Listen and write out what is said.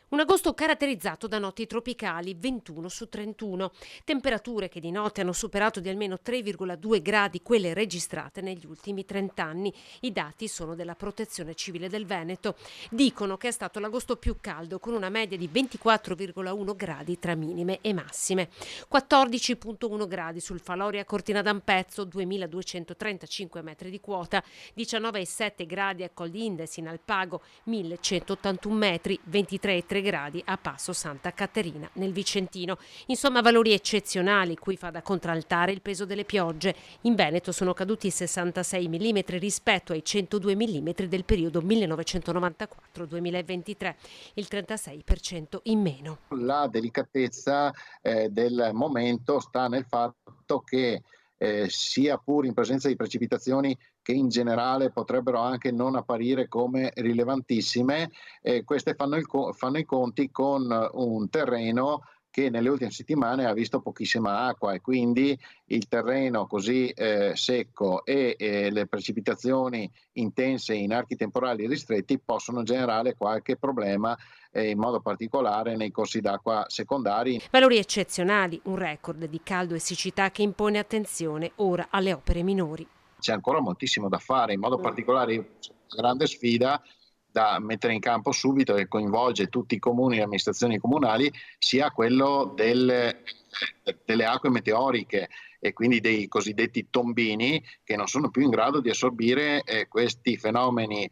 Un agosto caratterizzato da notti tropicali, 21 su 31, temperature che di notte hanno superato di almeno 3,2 gradi quelle registrate negli ultimi 30 anni. I dati sono della Protezione Civile del Veneto. Dicono che è stato l'agosto più caldo, con una media di 24,1 gradi tra minime e massime. 14,1 gradi sul Faloria Cortina d'Ampezzo, 2235 metri di quota, 19,7 gradi a Col d'Indes in Alpago, 1181 metri, 23,3 gradi a Passo Santa Caterina nel Vicentino. Insomma, valori eccezionali cui fa da contraltare il peso delle piogge. In Veneto sono caduti 66 mm rispetto ai 102 mm del periodo 1994-2023, il 36% in meno. La delicatezza del momento sta nel fatto che sia pur in presenza di precipitazioni che in generale potrebbero anche non apparire come rilevantissime, queste fanno i conti con un terreno che nelle ultime settimane ha visto pochissima acqua e quindi il terreno così secco e le precipitazioni intense in archi temporali ristretti possono generare qualche problema, in modo particolare nei corsi d'acqua secondari. Valori eccezionali, un record di caldo e siccità che impone attenzione ora alle opere minori. C'è ancora moltissimo da fare, in modo particolare una grande sfida da mettere in campo subito che coinvolge tutti i comuni e le amministrazioni comunali, sia quello delle acque meteoriche e quindi dei cosiddetti tombini che non sono più in grado di assorbire questi fenomeni